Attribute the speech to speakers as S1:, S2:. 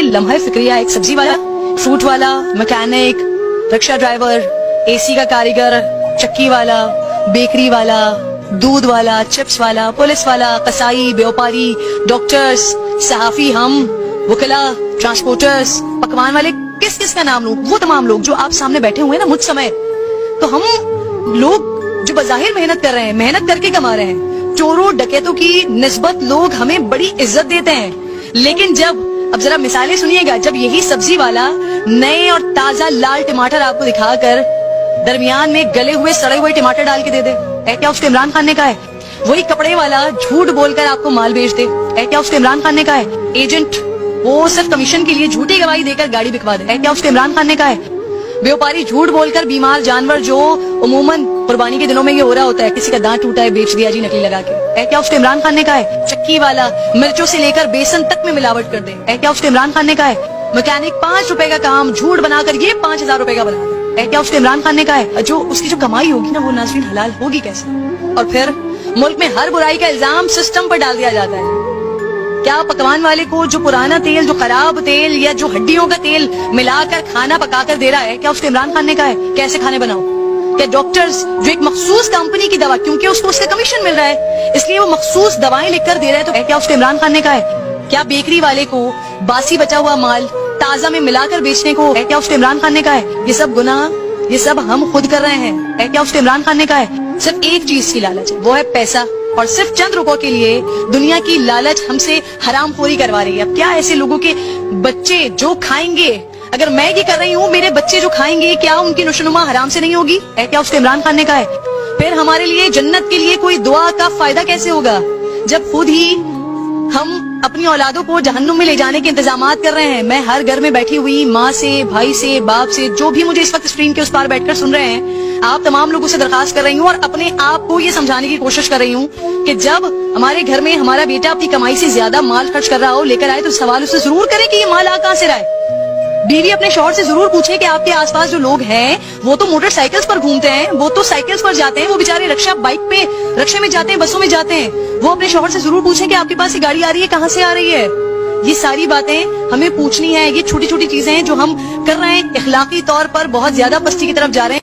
S1: लम्हा फिक्रिया, एक सब्जी वाला, फ्रूट वाला, मैकेनिक, रिक्शा ड्राइवर, एसी का कारीगर, चक्की वाला, बेकरी वाला, दूध वाला, चिप्स वाला, पुलिस वाला, कसाई, व्यापारी, डॉक्टर्स, सहाफी, हम वकला, ट्रांसपोर्टर्स, पकवान वाले, किस किस का नाम लूं? वो तमाम लोग जो आप सामने बैठे हुए हैं ना मुझ समय, तो हम लोग जो बज़ाहिर मेहनत कर रहे हैं, मेहनत करके कमा रहे हैं, चोरों डकैतों की निस्बत लोग हमें बड़ी इज्जत देते हैं, लेकिन जब अब जरा मिसालें सुनिएगा, जब यही सब्जी वाला नए और ताजा लाल टमाटर आपको दिखाकर दरमियान में गले हुए सड़े हुए टमाटर डाल के दे दे, है क्या उसको इमरान खान ने कहा है? वही कपड़े वाला झूठ बोलकर आपको माल बेच दे, है क्या उसको इमरान खान ने कहा है? एजेंट वो सिर्फ कमीशन के लिए झूठी गवाही देकर गाड़ी बिकवा दे, है क्या उसको इमरान खान ने कहा है? व्यापारी झूठ बोलकर बीमार जानवर, जो उमूमन कुर्बानी के दिनों में ये हो रहा होता है, किसी का दांत टूटा है बेच दिया जी नकली लगा के, है क्या उसको इमरान खान ने कहा है? चक्की वाला मिर्चों से लेकर बेसन तक में मिलावट कर दे, है क्या उसको इमरान खान ने कहा है? मैकेनिक 5 रुपए का काम झूठ बनाकर ये 5,000 रुपए का बना दे, है क्या उसको इमरान खान ने कहा है? जो उसकी जो कमाई होगी ना वो नाज़रीन हलाल होगी कैसे? और फिर मुल्क में हर बुराई का इल्जाम सिस्टम पर डाल दिया जाता है। क्या पकवान वाले को जो पुराना तेल, जो खराब तेल या जो हड्डियों का तेल मिलाकर खाना पकाकर दे रहा है, क्या उसको इमरान खान ने कहा है कैसे खाने बनाओ? क्या डॉक्टर्स जो एक मखसूस कंपनी की दवा, क्योंकि उसको उसका कमीशन मिल रहा है इसलिए वो मखसूस दवाएं लिखकर दे रहे हैं, तो क्या उसको इमरान खान ने कहा है? क्या बेकरी वाले को बासी बचा हुआ माल ताजा में मिलाकर बेचने को, है क्या उसको इमरान खान ने कहा है? ये सब गुनाह, ये सब हम खुद कर रहे हैं, है क्या उसको इमरान खान ने कहा है? सिर्फ एक चीज की लालच है, वो है पैसा, और सिर्फ चंद रुपयों के लिए दुनिया की लालच हमसे हरामखोरी करवा रही है। अब क्या ऐसे लोगों के बच्चे जो खाएंगे, अगर मैं ये कर रही हूँ मेरे बच्चे जो खाएंगे, क्या उनकी नशोनुमा हराम से नहीं होगी, है क्या उसको इमरान खान ने कहा है? फिर हमारे लिए जन्नत के लिए कोई दुआ का फायदा कैसे होगा जब खुद ही हम अपनी औलादों को जहन्नुम में ले जाने के इंतजामात कर रहे हैं। मैं हर घर में बैठी हुई माँ से, भाई से, बाप से, जो भी मुझे इस वक्त स्क्रीन के उस पार बैठकर सुन रहे हैं, आप तमाम लोगों से दरखास्त कर रही हूँ और अपने आप को ये समझाने की कोशिश कर रही हूँ कि जब हमारे घर में हमारा बेटा अपनी कमाई से ज्यादा माल खर्च कर रहा हो, लेकर आए, तो सवाल उससे जरूर करें कि ये माल आ कहाँ से रहा है। बीवी अपने शौहर से जरूर पूछे कि आपके आसपास जो लोग हैं वो तो मोटरसाइकिल्स पर घूमते हैं, वो तो साइकिल्स पर जाते हैं, वो बेचारे रिक्शा बाइक पे रिक्शे में जाते हैं, बसों में जाते हैं, वो अपने शौहर से जरूर पूछे कि आपके पास ये गाड़ी आ रही है, कहाँ से आ रही है। ये सारी बातें हमें पूछनी है। ये छोटी छोटी चीजें हैं जो हम कर रहे हैं, इखलाकी तौर पर बहुत ज्यादा पस्ती की तरफ जा रहे हैं।